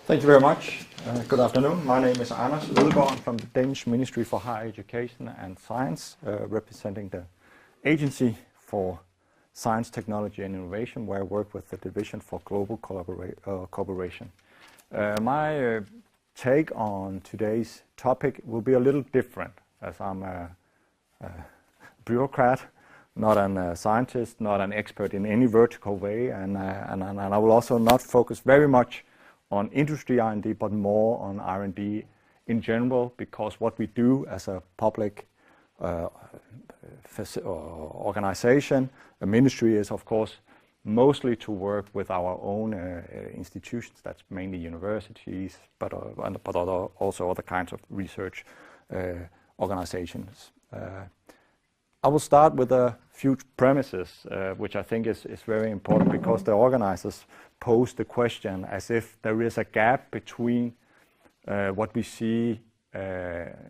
Thank you very much. Good afternoon. My name is Anders Ødegaard from the Danish Ministry for Higher Education and Science, representing the Agency for Science, Technology and Innovation, where I work with the Division for Global Cooperation. My take on today's topic will be a little different, as I'm a bureaucrat, not a scientist, not an expert in any vertical way, and I will also not focus very much on industry R&D, but more on R&D in general, because what we do as a public organization, a ministry, is of course mostly to work with our own institutions. That's mainly universities, but also other kinds of research organizations. I will start with a few premises, which I think is very important, because the organizers pose the question as if there is a gap between what we see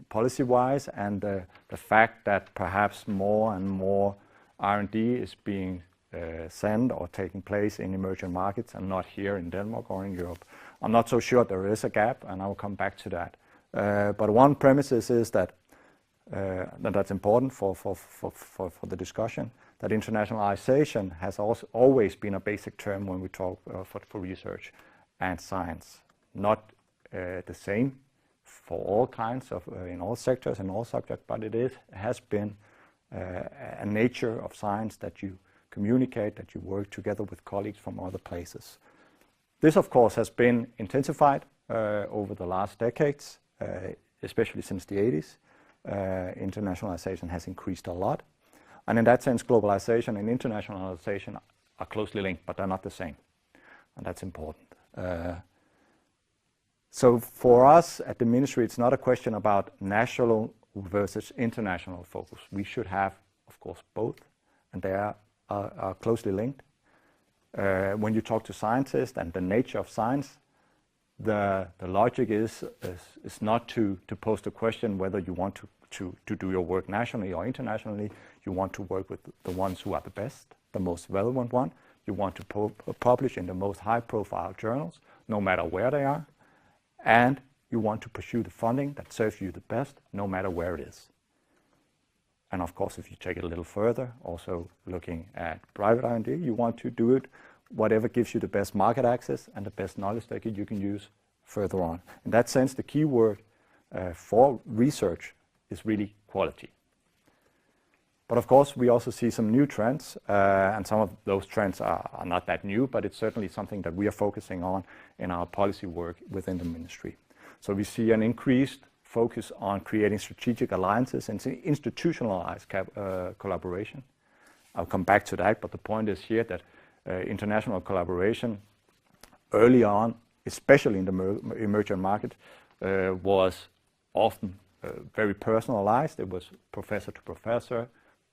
policy-wise and the fact that perhaps more and more R&D is being sent or taking place in emerging markets and not here in Denmark or in Europe. I'm not so sure there is a gap, and I will come back to that. But one premise is that that's important for the discussion, that internationalization has also always been a basic term when we talk for research and science. Not the same for all kinds of, in all sectors and all subjects, but it has been a nature of science that you communicate, that you work together with colleagues from other places. This, of course, has been intensified over the last decades, especially since the 80s. Internationalization has increased a lot. And in that sense, globalization and internationalization are closely linked, but they're not the same. And that's important. So for us at the ministry, it's not a question about national versus international focus. We should have, of course, both, and they are closely linked. When you talk to scientists and the nature of science, the logic is not to pose the question whether you want to do your work nationally or internationally. You want to work with the ones who are the best, the most relevant one. You want to publish in the most high-profile journals, no matter where they are. And you want to pursue the funding that serves you the best, no matter where it is. And of course, if you take it a little further, also looking at private R&D, you want to do it whatever gives you the best market access and the best knowledge that you can use further on. In that sense, the key word for research is really quality. But of course, we also see some new trends, and some of those trends are not that new, but it's certainly something that we are focusing on in our policy work within the ministry. So we see an increased focus on creating strategic alliances and institutionalized collaboration. I'll come back to that, but the point is here that international collaboration early on, especially in the emerging market, was often very personalized. It was professor to professor,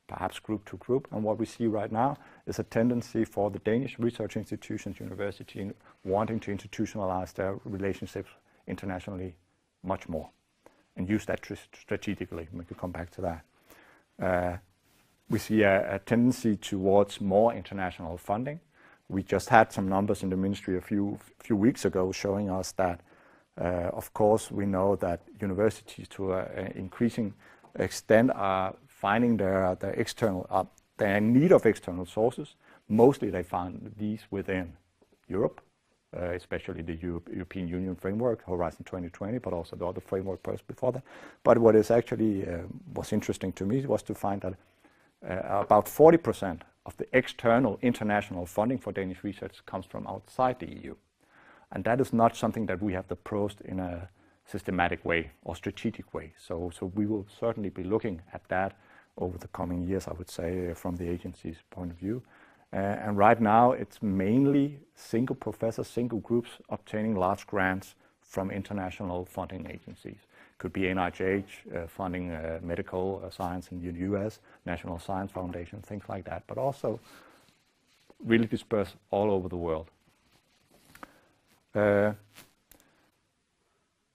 perhaps group to group. And what we see right now is a tendency for the Danish research institutions, universities, wanting to institutionalize their relationships internationally much more and use that strategically. We could come back to that. We see a tendency towards more international funding. We just had some numbers in the ministry a few weeks ago showing us that, of course, we know that universities to an increasing extent are finding their external, they're in need of external sources. Mostly they found these within Europe, especially the European Union framework, Horizon 2020, but also the other framework before that. But what is actually was interesting to me was to find that about 40% of the external international funding for Danish research comes from outside the EU. And that is not something that we have approached in a systematic way or strategic way. So we will certainly be looking at that over the coming years, I would say, from the agency's point of view. And right now, it's mainly single professors, single groups obtaining large grants from international funding agencies. Could be NIH funding medical science in the US, National Science Foundation, things like that, but also really dispersed all over the world.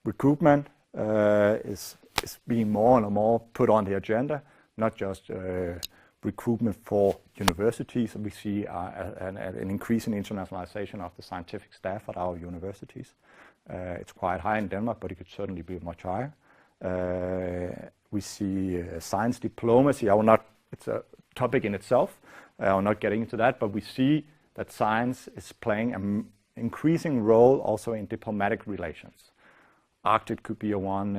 Recruitment is being more and more put on the agenda, not just recruitment for universities. We see an increase in internationalization of the scientific staff at our universities. It's quite high in Denmark, but it could certainly be much higher. We see science diplomacy. It's a topic in itself. I will not get into that, but we see that science is playing an increasing role also in diplomatic relations. Arctic could be one,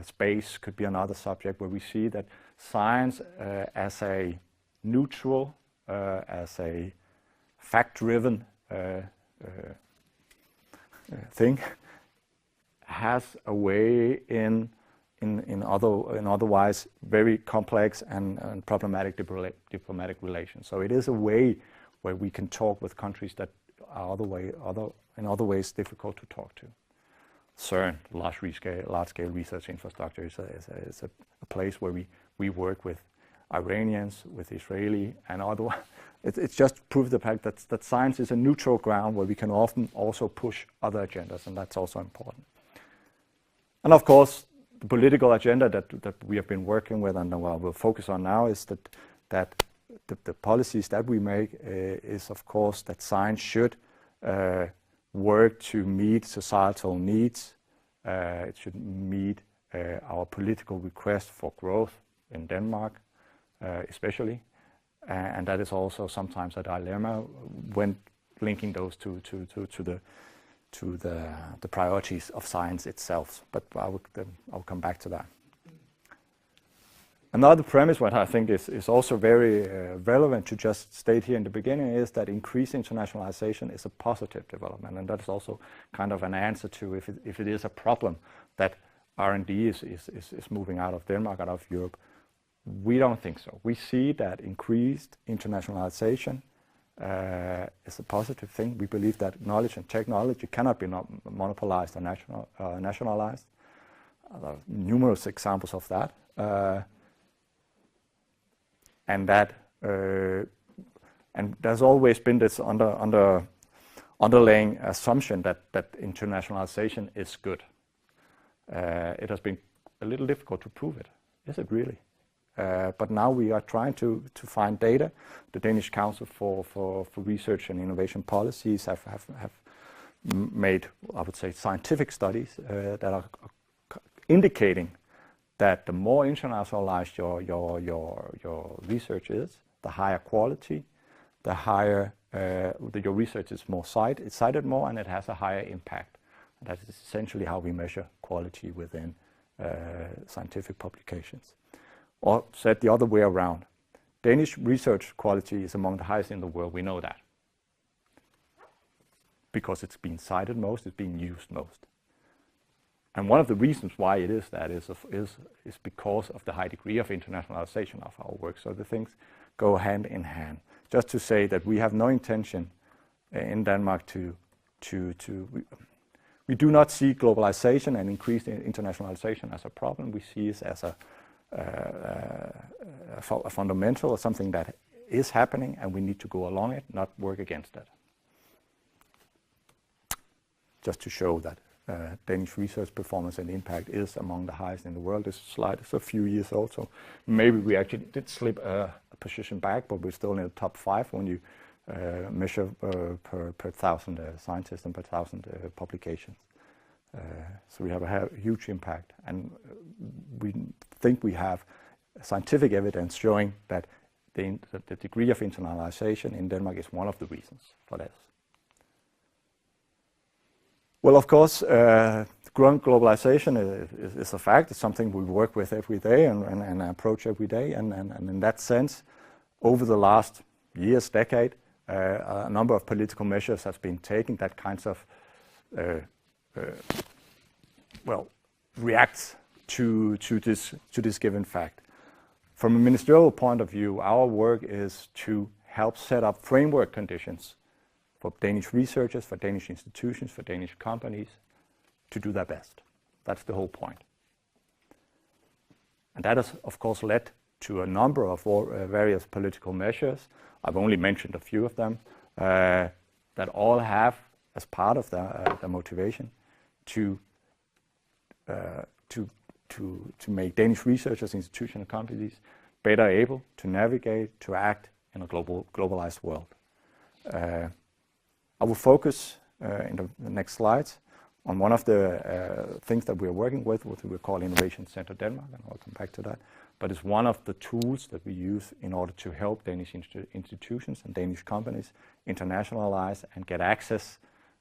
space could be another subject where we see that science as a neutral, as a fact-driven thing has a way in otherwise very complex and problematic diplomatic relations. So it is a way where we can talk with countries that are in other ways difficult to talk to. CERN, large-scale research infrastructure, is a place where we work with Iranians, with Israeli, and other. It's just proof the fact that science is a neutral ground where we can often also push other agendas, and that's also important. And of course, the political agenda that we have been working with and we'll focus on now is that the policies that we make is, of course, that science should work to meet societal needs. It should meet our political request for growth in Denmark, especially. And that is also sometimes a dilemma when linking those to the priorities of science itself. But I'll come back to that. Another premise, what I think is also very relevant to just state here in the beginning, is that increased internationalization is a positive development, and that's also kind of an answer to if it is a problem that R&D is moving out of Denmark, out of Europe. We don't think so. We see that increased internationalization is a positive thing. We believe that knowledge and technology cannot be monopolized or nationalized. There are numerous examples of that. And there's always been this underlying assumption that internationalization is good. It has been a little difficult to prove it. Is it really? But now we are trying to find data. The Danish Council for Research and Innovation Policies have made, I would say, scientific studies that are indicating that the more internationalized your research is, the higher quality, the higher your research is more it's cited more, and it has a higher impact. And that is essentially how we measure quality within scientific publications. Or said the other way around, Danish research quality is among the highest in the world. We know that because it's being cited most, it's being used most. And one of the reasons why it is that is because of the high degree of internationalization of our work. So the things go hand in hand. Just to say that we have no intention in Denmark we do not see globalization and increased internationalization as a problem. We see it as a fundamental or something that is happening, and we need to go along it, not work against it. Just to show that Danish research performance and impact is among the highest in the world. This slide is a few years old, so maybe we actually did slip a position back, but we're still in the top 5 when you measure per 1,000 scientists and per 1,000 publications. So we have a huge impact, and we think we have scientific evidence showing that the degree of internationalization in Denmark is one of the reasons for this. Well, of course, growing globalization is a fact. It's something we work with every day and approach every day. And in that sense, over the last years, decade, a number of political measures have been taken that kinds of reacts to this given fact. From a ministerial point of view, our work is to help set up framework conditions for Danish researchers, for Danish institutions, for Danish companies to do their best. That's the whole point. And that has, of course, led to a number of various political measures. I've only mentioned a few of them that all have, as part of the motivation, to make Danish researchers, institutions, and companies better able to navigate, to act in a globalized world. I will focus in the next slides on one of the things that we're working with, what we call Innovation Center Denmark, and I'll come back to that. But it's one of the tools that we use in order to help Danish institutions and Danish companies internationalize and get access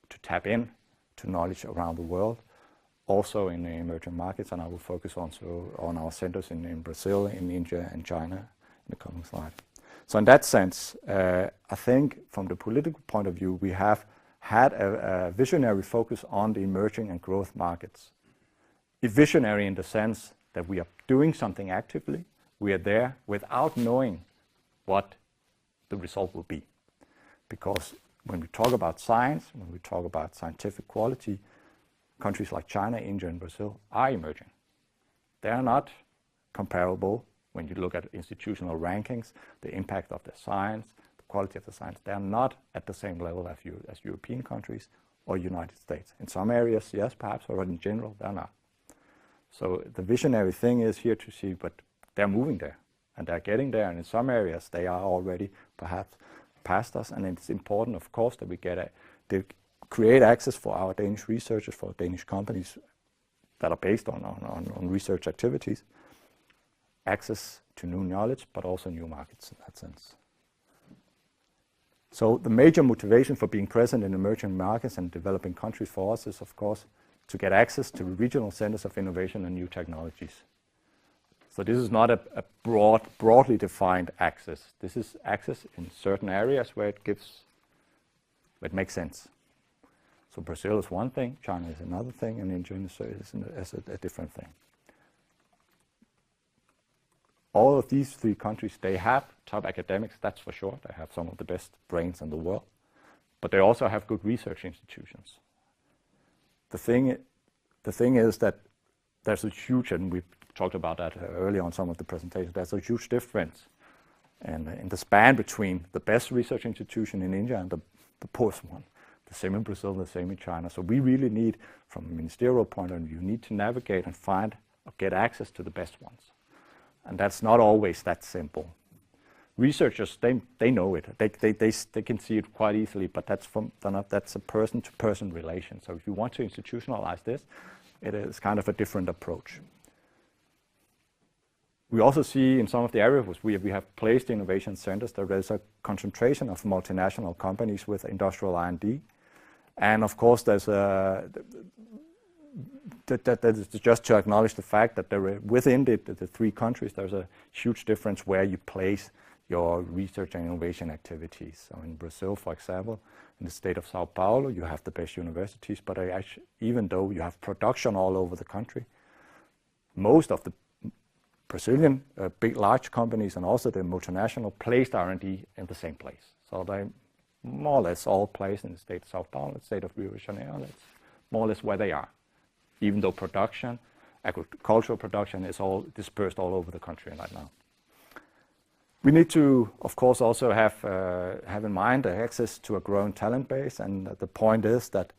to tap in to knowledge around the world, also in the emerging markets. And I will focus also on our centers in Brazil, in India, and China in the coming slide. So in that sense, I think from the political point of view, we have had a visionary focus on the emerging and growth markets. A visionary in the sense that we are doing something actively, we are there without knowing what the result will be. Because when we talk about science, when we talk about scientific quality, countries like China, India, and Brazil are emerging. They are not comparable when you look at institutional rankings, the impact of the science, the quality of the science. They are not at the same level as European countries or United States. In some areas, yes, perhaps, but in general, they're not. So the visionary thing is here to see, but they're moving there, and they're getting there, and in some areas they are already perhaps past us, and it's important, of course, that we they create access for our Danish researchers, for Danish companies that are based on research activities, access to new knowledge, but also new markets in that sense. So the major motivation for being present in emerging markets and developing countries for us is, of course, to get access to regional centers of innovation and new technologies. So this is not a broadly defined access. This is access in certain areas where it makes sense. So Brazil is one thing, China is another thing, and India is a different thing. All of these three countries, they have top academics, that's for sure. They have some of the best brains in the world. But they also have good research institutions. The thing is that there's a huge, and we've talked about that earlier on some of the presentations, there's a huge difference in the span between the best research institution in India and the poorest one. The same in Brazil, the same in China. So we really need, from a ministerial point of view, need to navigate and find or get access to the best ones. And that's not always that simple. Researchers, they know it. They can see it quite easily, but that's a person-to-person relation. So if you want to institutionalize this, it is kind of a different approach. We also see in some of the areas we have placed innovation centers, there is a concentration of multinational companies with industrial R&D. And of course, there's that is just to acknowledge the fact that within the three countries, there's a huge difference where you place your research and innovation activities. So in Brazil, for example, in the state of Sao Paulo, you have the best universities, but even though you have production all over the country, most of the Brazilian big, large companies and also the multinational placed R&D in the same place. So they more or less all placed in the state of Sao Paulo, the state of Rio de Janeiro. That's more or less where they are, even though production, agricultural production is all dispersed all over the country right now. We need to, of course, also have in mind the access to a growing talent base, and the point is that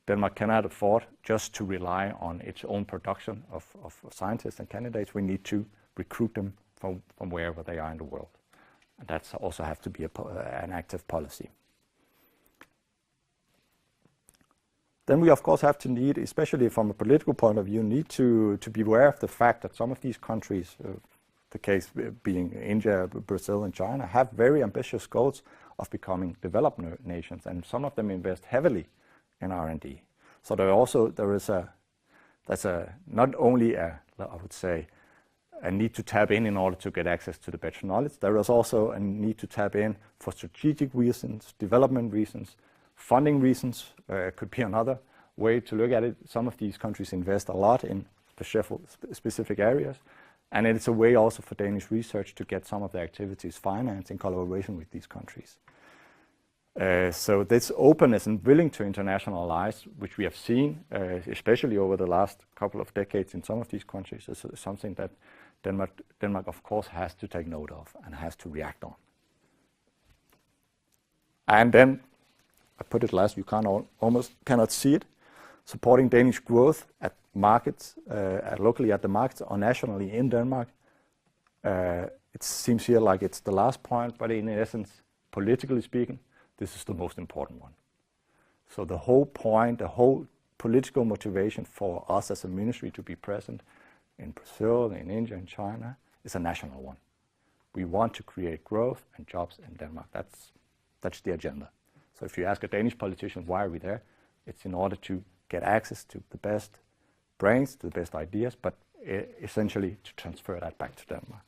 Denmark cannot afford just to rely on its own production of scientists and candidates. We need to recruit them from wherever they are in the world. And that's also have to be an active policy. Then we, of course, have to need, especially from a political point of view, need to be aware of the fact that some of these countries, the case being India, Brazil, and China, have very ambitious goals of becoming developed nations, and some of them invest heavily in R&D. So that's not only I would say, a need to tap in order to get access to the better knowledge. There is also a need to tap in for strategic reasons, development reasons, funding reasons. Could be another way to look at it. Some of these countries invest a lot in specific areas, and it's a way also for Danish research to get some of their activities financed in collaboration with these countries. So this openness and willing to internationalize, which we have seen, especially over the last couple of decades in some of these countries, is something that Denmark, of course, has to take note of and has to react on. And then, I put it last, you almost cannot see it, supporting Danish growth at markets, locally at the markets or nationally in Denmark. It seems here like it's the last point, but in essence, politically speaking, this is the most important one. So the whole point, the whole political motivation for us as a ministry to be present in Brazil, in India, in China is a national one. We want to create growth and jobs in Denmark. That's the agenda. So if you ask a Danish politician why are we there, it's in order to get access to the best brains, to the best ideas, but essentially to transfer that back to Denmark.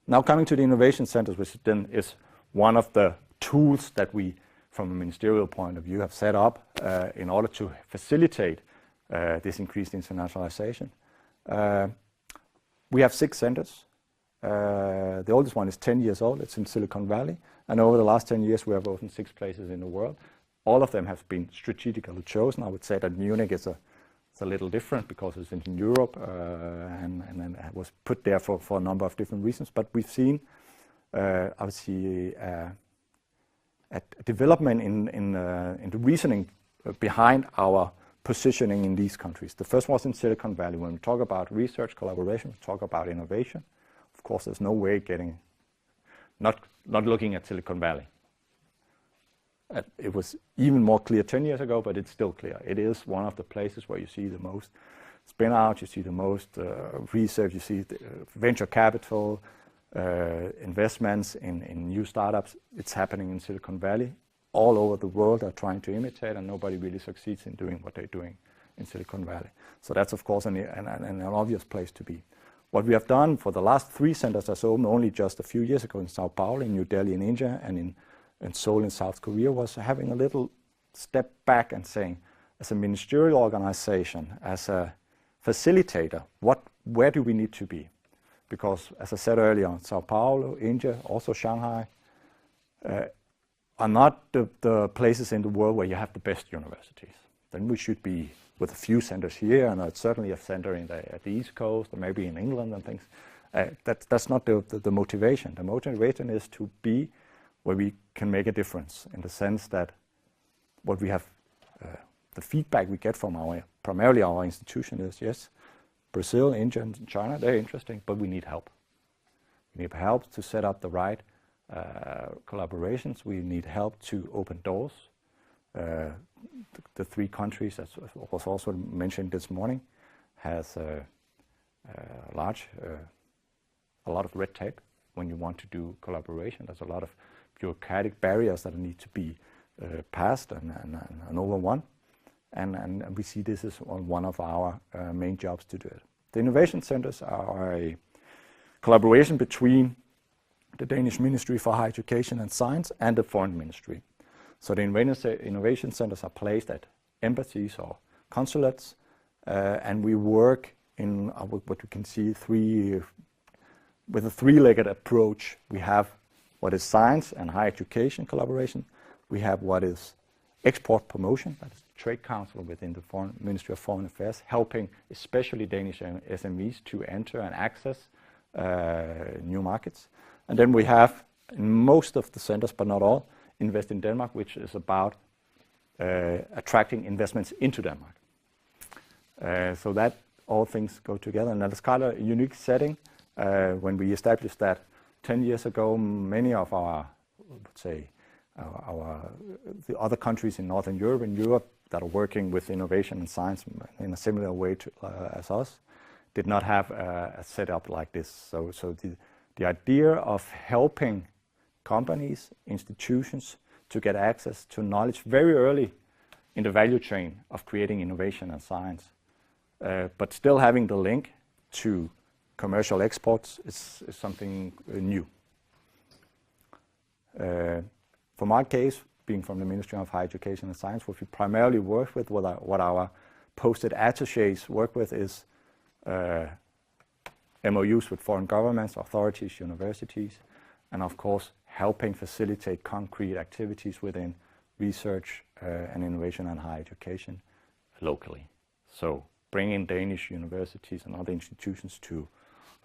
Now coming to the innovation centers, which then is one of the tools that we, from a ministerial point of view, have set up in order to facilitate this increased internationalization. We have 6 centers. The oldest one is 10 years old. It's in Silicon Valley. And over the last 10 years, we have opened 6 places in the world. All of them have been strategically chosen. I would say that Munich is a little different because it's in Europe and it was put there for a number of different reasons. But we've seen, obviously, a development in the reasoning behind our positioning in these countries. The first was in Silicon Valley. When we talk about research collaboration, we talk about innovation. Of course, there's no way not looking at Silicon Valley. It was even more clear 10 years ago, but it's still clear. It is one of the places where you see the most spin-out, you see the most research, you see the, venture capital, investments in new startups. It's happening in Silicon Valley. All over the world are trying to imitate, and nobody really succeeds in doing what they're doing in Silicon Valley. So that's, of course, an obvious place to be. What we have done for the last 3 centers that's opened only just a few years ago in Sao Paulo, in New Delhi in India, and in Seoul in South Korea, was having a little step back and saying, as a ministerial organization, as a facilitator, where do we need to be? Because, as I said earlier, Sao Paulo, India, also Shanghai, are not the places in the world where you have the best universities. Then we should be with a few centers here, and certainly a center at the East Coast, or maybe in England and things. That's not the motivation. The motivation is to be where we can make a difference, in the sense that what we have, the feedback we get from primarily our institution is, yes, Brazil, India, and China, they're interesting, but we need help. We need help to set up the right collaborations. We need help to open doors. The 3 countries, as was also mentioned this morning, has a lot of red tape when you want to do collaboration. There's a lot of bureaucratic barriers that need to be passed and overwon. And we see this as one of our main jobs to do it. The innovation centers are a collaboration between the Danish Ministry for Higher Education and Science and the Foreign Ministry. So the innovation centers are placed at embassies or consulates, and we work in what you can see with a 3-legged approach. We have what is science and higher education collaboration. We have what is export promotion, that is the Trade Council within the Ministry of Foreign Affairs, helping especially Danish SMEs to enter and access new markets. And then we have, in most of the centers, but not all, Invest in Denmark, which is about attracting investments into Denmark. So that all things go together, and that's kind of a unique setting. When we established that 10 years ago, many of our, let's say, the other countries in Northern Europe and Europe that are working with innovation and science in a similar way as us did not have a setup like this. So the idea of helping companies, institutions to get access to knowledge very early in the value chain of creating innovation and science, but still having the link to commercial exports is something new. For my case, being from the Ministry of Higher Education and Science, what we primarily work with, what our posted attachés work with, is MOUs with foreign governments, authorities, universities, and of course helping facilitate concrete activities within research and innovation and higher education locally. So bringing Danish universities and other institutions to,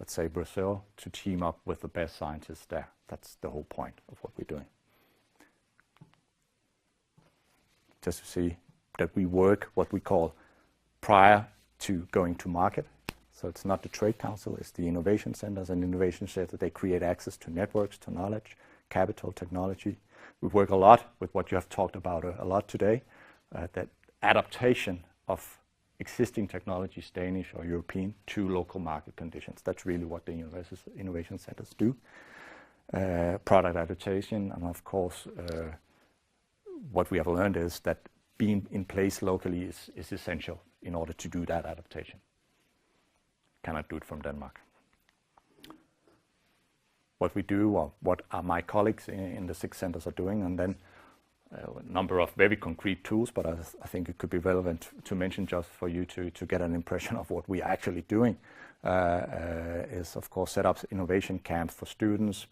let's say, Brazil, to team up with the best scientists there. That's the whole point of what we're doing. Just to see that we work what we call prior to going to market. So it's not the Trade Council, it's the innovation centers, and innovation centers, they create access to networks, to knowledge, capital, technology. We work a lot with what you have talked about a lot today, that adaptation of existing technologies, Danish or European, to local market conditions. That's really what the innovation centers do. Product adaptation, and of course, what we have learned is that being in place locally is essential in order to do that adaptation. Cannot do it from Denmark. What we do, or what my colleagues in the 6 centers are doing, and then a number of very concrete tools, but I think it could be relevant to mention just for you to get an impression of what we are actually doing, is of course set up innovation camps for students,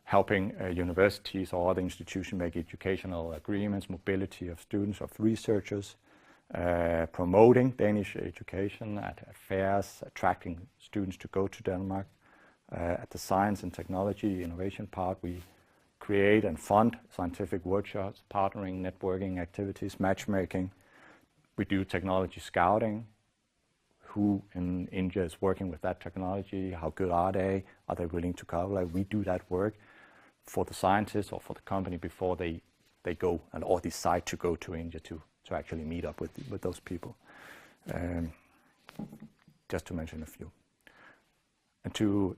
helping universities or other institutions make educational agreements, mobility of students, of researchers, promoting Danish education at fairs, attracting students to go to Denmark. At the science and technology innovation part, we create and fund scientific workshops, partnering, networking activities, matchmaking. We do technology scouting. Who in India is working with that technology? How good are they? Are they willing to collaborate? We do that work for the scientists or for the company before they go or decide to go to India to actually meet up with those people. Just to mention a few. And to,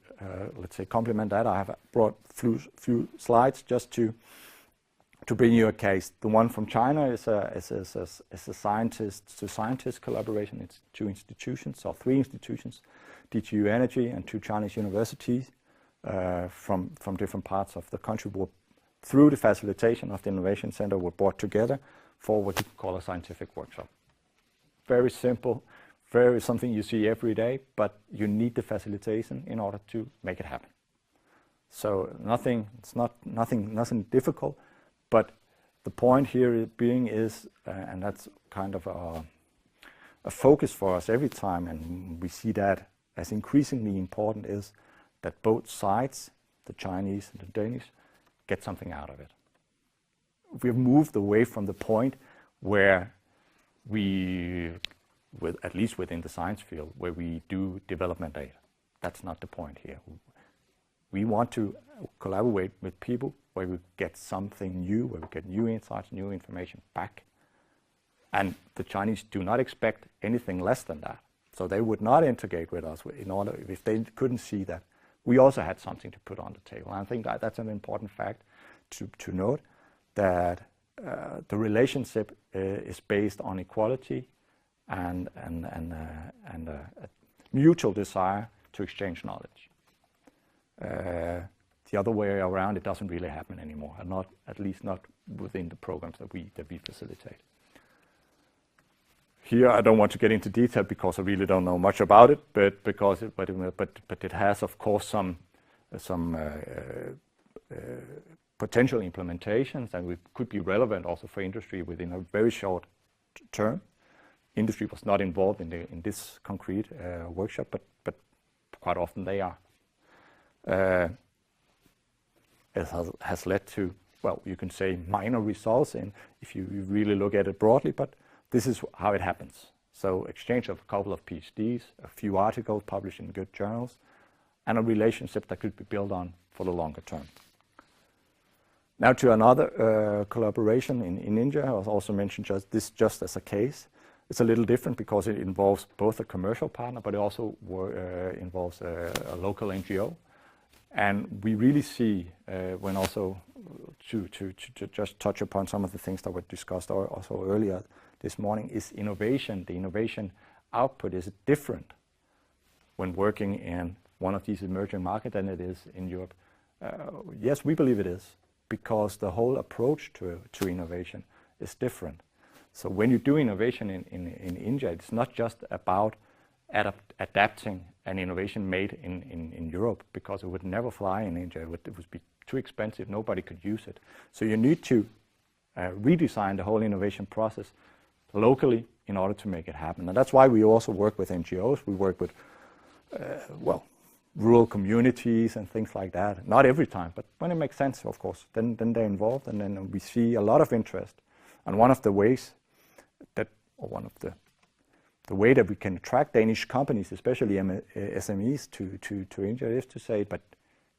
let's say, complement that, I have brought a few slides just to bring you a case. The one from China is a scientist-to-scientist collaboration. It's 2 institutions, or 3 institutions, DTU Energy and 2 Chinese universities from different parts of the country. Through the facilitation of the Innovation Center, were brought together for what you could call a scientific workshop. Very simple. Something you see every day, but you need the facilitation in order to make it happen. So nothing difficult, but the point here being is, and that's kind of a focus for us every time, and we see that as increasingly important, is that both sides, the Chinese and the Danish, get something out of it. We've moved away from the point where at least within the science field, where we do development data. That's not the point here. We want to collaborate with people where we get something new, where we get new insights, new information back. And the Chinese do not expect anything less than that. So they would not integrate with us if they couldn't see that we also had something to put on the table. And I think that's an important fact to note, that the relationship is based on equality and a mutual desire to exchange knowledge. The other way around, it doesn't really happen anymore, and at least not within the programs that we facilitate. Here, I don't want to get into detail because I really don't know much about it, but it has, of course, some potential implementations, and it could be relevant also for industry within a very short term. Industry was not involved in this concrete workshop, but quite often they are. It has led to, well, you can say minor results if you really look at it broadly, but this is how it happens. So exchange of a couple of PhDs, a few articles published in good journals, and a relationship that could be built on for the longer term. Now to another collaboration in India. I was also mentioned just as a case. It's a little different because it involves both a commercial partner, but it also involves a local NGO. And we really see, when also to just touch upon some of the things that were discussed also earlier this morning, is innovation. The innovation output is different when working in one of these emerging markets than it is in Europe. Yes, we believe it is, because the whole approach to innovation is different. So when you do innovation in India, it's not just about adapting an innovation made in Europe, because it would never fly in India. It would be too expensive. Nobody could use it. So you need to redesign the whole innovation process locally in order to make it happen. And that's why we also work with NGOs. We work with, rural communities and things like that. Not every time, but when it makes sense, of course, then they're involved, and then we see a lot of interest. And one of the ways that, or one of the way that we can attract Danish companies, especially SMEs, to India, is to say, but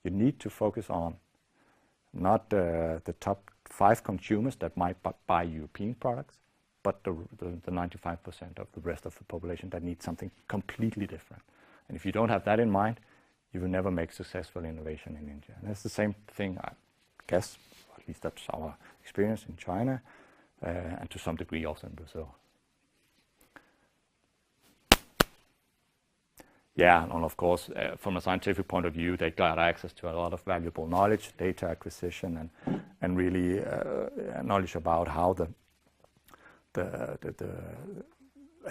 you need to focus on not the top 5 consumers that might buy European products, but the 95% of the rest of the population that needs something completely different. And if you don't have that in mind, you will never make successful innovation in India. And it's the same thing, I guess, at least that's our experience in China, and to some degree also in Brazil. Yeah, and of course, from a scientific point of view, they got access to a lot of valuable knowledge, data acquisition, and really knowledge about how the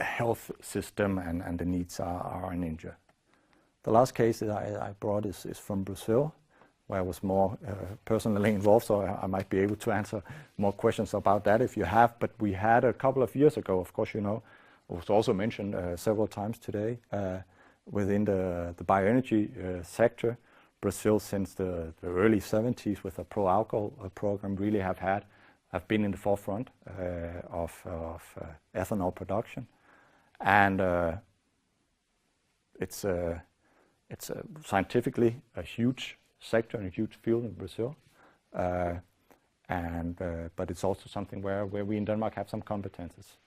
health system and the needs are in India. The last case that I brought is from Brazil, where I was more personally involved, so I might be able to answer more questions about that if you have. But we had a couple of years ago, of course, you know, it was also mentioned several times today, within the bioenergy sector, Brazil since the early 70s with a pro-alcohol program really have been in the forefront of ethanol production, and it's scientifically a huge sector and a huge field in Brazil, but it's also something where we in Denmark have some competences.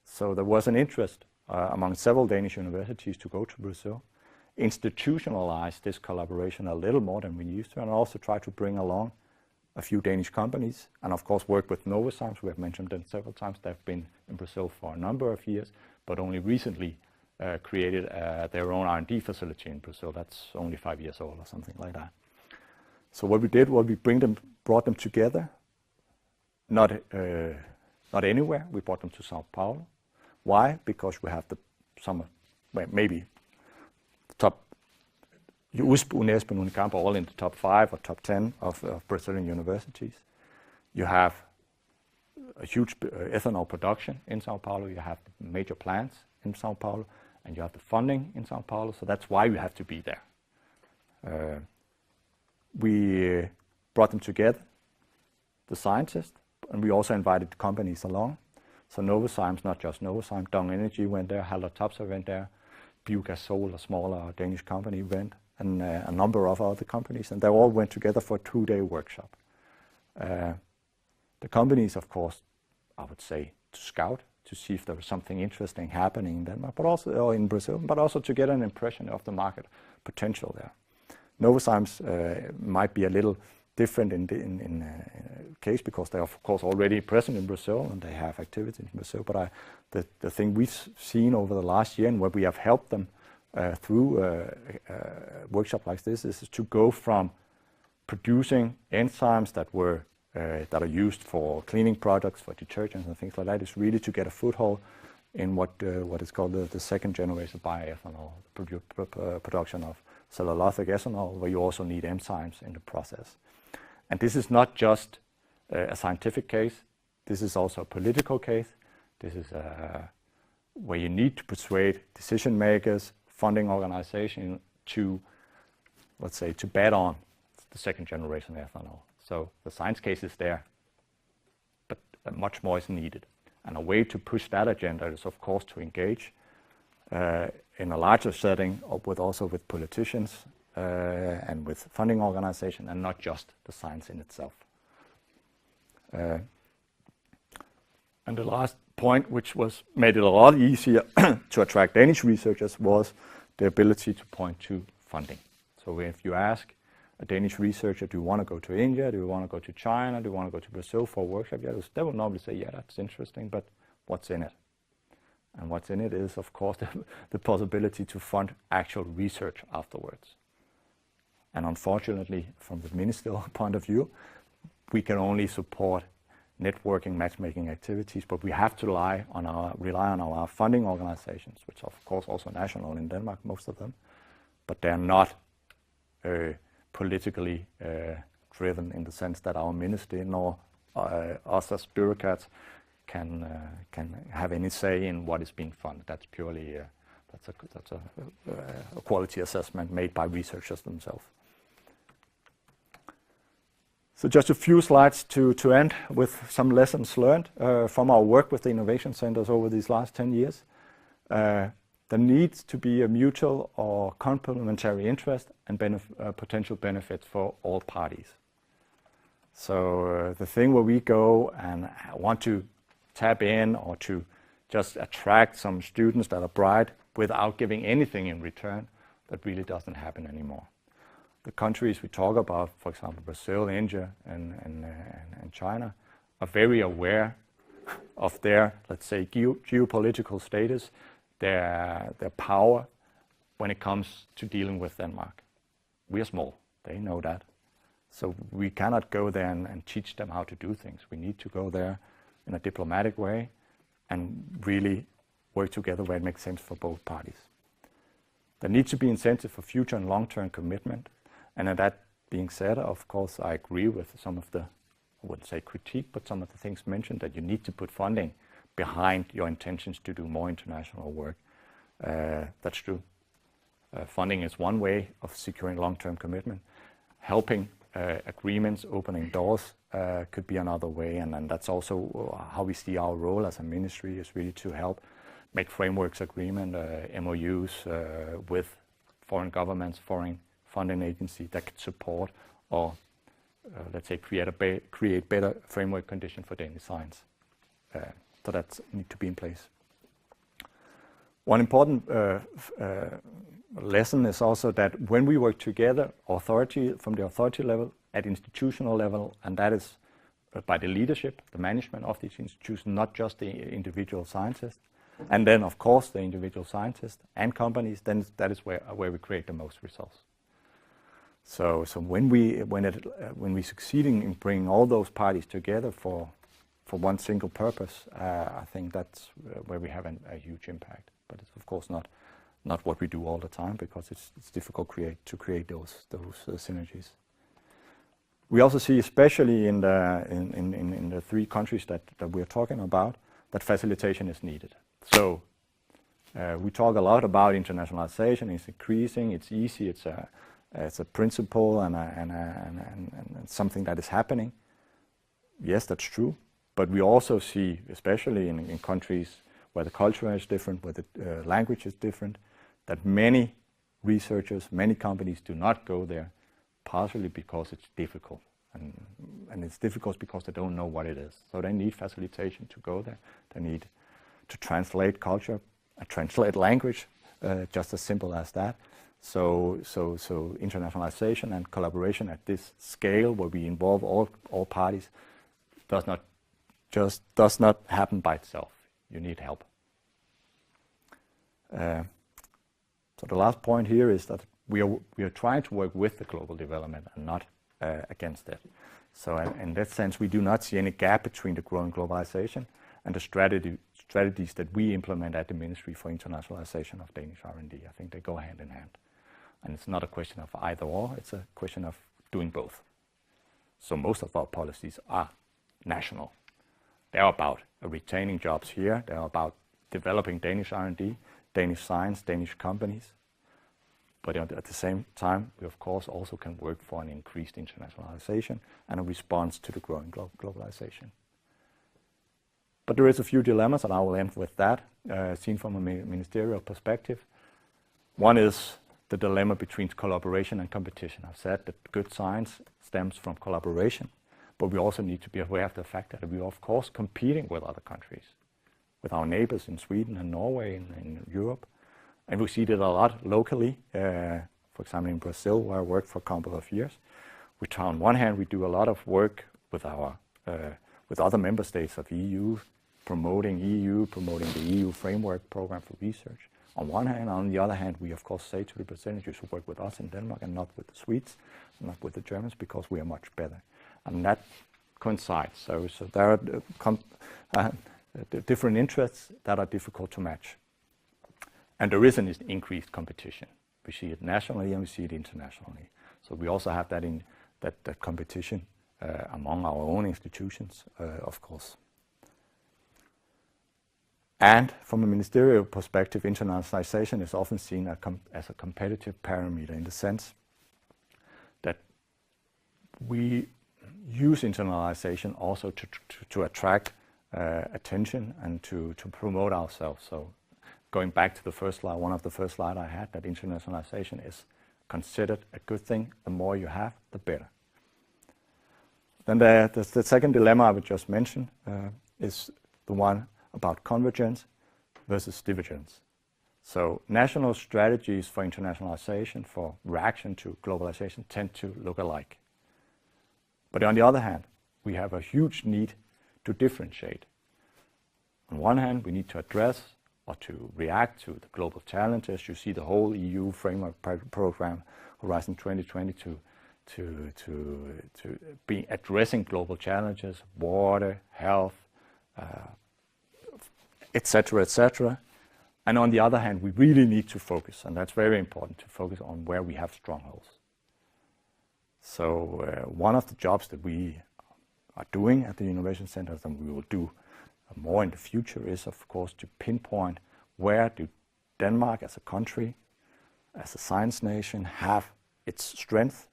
So there was an interest among several Danish universities to go to Brazil, institutionalize this collaboration a little more than we used to, and also try to bring along a few Danish companies, and of course work with Novozymes. We have mentioned them several times. They've been in Brazil for a number of years, but only recently created their own R&D facility in Brazil. That's only 5 years old or something like that. So what we did was we brought them together, not anywhere. We brought them to Sao Paulo. Why? Because we have maybe top USP, Unesp, and Unicamp all in the top 5 or top 10 of Brazilian universities. You have a huge ethanol production in Sao Paulo. You have major plants in Sao Paulo, and you have the funding in Sao Paulo. So that's why we have to be there. We brought them together, the scientists, and we also invited companies along. So Novozymes, not just Novozymes, Dong Energy went there, Haldor Topsoe went there, Biogasol, a smaller Danish company, went, and a number of other companies, and they all went together for a 2-day workshop. The companies, of course, I would say, to scout, to see if there was something interesting happening in Denmark, but also in Brazil, but also to get an impression of the market potential there. Novozymes might be a little different in case because they're of course already present in Brazil and they have activities in Brazil. But the thing we've seen over the last year and where we have helped them through a workshop like this is to go from producing enzymes that are used for cleaning products, for detergents and things like that, is really to get a foothold in what is called the second generation bioethanol, production of cellulosic ethanol, where you also need enzymes in the process. And this is not just a scientific case, this is also a political case. This is where you need to persuade decision makers, funding organizations to, let's say, to bet on the second generation ethanol. So the science case is there, but much more is needed. And a way to push that agenda is, of course, to engage in a larger setting with politicians and with funding organizations, and not just the science in itself. And the last point, which made it a lot easier to attract Danish researchers, was the ability to point to funding. So if you ask a Danish researcher, do you want to go to India, do you want to go to China, do you want to go to Brazil for a workshop? Yeah, they will normally say, yeah, that's interesting, but what's in it? And what's in it is, of course, the possibility to fund actual research afterwards. And unfortunately, from the ministerial point of view, we can only support networking, matchmaking activities, but we have to rely on our funding organizations, which are of course also national in Denmark, most of them, but they're not politically driven in the sense that our ministry nor us as bureaucrats can have any say in what is being funded. That's purely that's a quality assessment made by researchers themselves. So just a few slides to end with some lessons learned from our work with the innovation centers over these last 10 years. There needs to be a mutual or complementary interest and potential benefits for all parties. So the thing where we go and want to tap in or to just attract some students that are bright without giving anything in return, that really doesn't happen anymore. The countries we talk about, for example, Brazil, India, and China, are very aware of their, let's say, geopolitical status, their power when it comes to dealing with Denmark. We are small, they know that. So we cannot go there and teach them how to do things. We need to go there in a diplomatic way and really work together where it makes sense for both parties. There needs to be incentive for future and long-term commitment. And that being said, of course, I agree with some of the, I wouldn't say critique, but some of the things mentioned, that you need to put funding behind your intentions to do more international work. That's true. Funding is one way of securing long-term commitment. Helping agreements, opening doors could be another way, and that's also how we see our role as a ministry, is really to help make frameworks agreement, MOUs with foreign governments, foreign funding agencies that could support or let's say create better framework conditions for Danish science. So that need to be in place. One important lesson is also that when we work together, from the authority level, at institutional level, and that is by the leadership, the management of these institutions, not just the individual scientists, and then of course the individual scientists and companies, then that is where we create the most results. So when we succeeding in bringing all those parties together for one single purpose, I think that's where we have a huge impact. But it's of course not what we do all the time, because it's difficult to create those synergies. We also see, especially in the three countries that we're talking about, that facilitation is needed. So we talk a lot about internationalization. It's increasing. It's easy. It's a principle and something that is happening. Yes, that's true. But we also see, especially in countries where the culture is different, where the language is different, that many researchers, many companies do not go there, partially because it's difficult. And it's difficult because they don't know what it is. So they need facilitation to go there. They need to translate culture, translate language, just as simple as that. So internationalization and collaboration at this scale, where we involve all parties, does not happen by itself. You need help. So the last point here is that we are trying to work with the global development and not against it. So in that sense, we do not see any gap between the growing globalization and the strategies that we implement at the Ministry for Internationalization of Danish R&D. I think they go hand in hand. And it's not a question of either or, it's a question of doing both. So most of our policies are national. They're about retaining jobs here, they're about developing Danish R&D, Danish science, Danish companies. But at the same time, we of course also can work for an increased internationalization and a response to the growing globalization. But there is a few dilemmas, and I will end with that, seen from a ministerial perspective. One is the dilemma between collaboration and competition. I've said that good science stems from collaboration, but we also need to be aware of the fact that we are of course competing with other countries, with our neighbors in Sweden and Norway and in Europe. And we see that a lot locally, for example in Brazil, where I worked for a couple of years. On one hand, we do a lot of work with other member states of EU, promoting the EU framework program for research. On one hand, on the other hand, we of course say to the Brazilians, you should work with us in Denmark and not with the Swedes, and not with the Germans, because we are much better. And that coincides. So there are different interests that are difficult to match. And there is an increased competition. We see it nationally and we see it internationally. So we also have that in that competition among our own institutions, of course. And from a ministerial perspective, internationalization is often seen as a competitive parameter, in the sense that we use internationalization also to attract attention and to promote ourselves. So going back to the first slide, one of the first slides I had, that internationalization is considered a good thing. The more you have, the better. Then the second dilemma I would just mention is the one about convergence versus divergence. So national strategies for internationalization, for reaction to globalization, tend to look alike. But on the other hand, we have a huge need to differentiate. On one hand, we need to address or to react to the global challenges. You see the whole EU framework program, Horizon 2020, to be addressing global challenges, water, health, etc., etc. And on the other hand, we really need to focus, and that's very important, to focus on where we have strongholds. So one of the jobs that we are doing at the Innovation Centers, and we will do more in the future, is of course to pinpoint where do Denmark as a country, as a science nation, have its strength,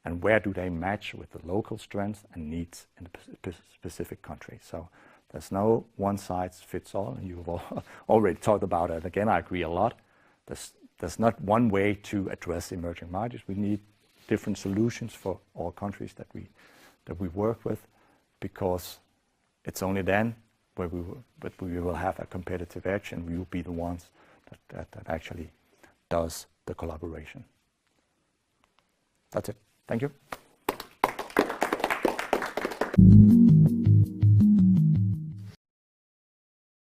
and where do they match with the local strengths and needs in the specific country. So there's no one size fits all, and you've already talked about it. Again, I agree a lot. There's not one way to address emerging markets. We need different solutions for all countries that we work with, because it's only then where we will have a competitive edge, and we will be the ones that actually does the collaboration. That's it. Thank you.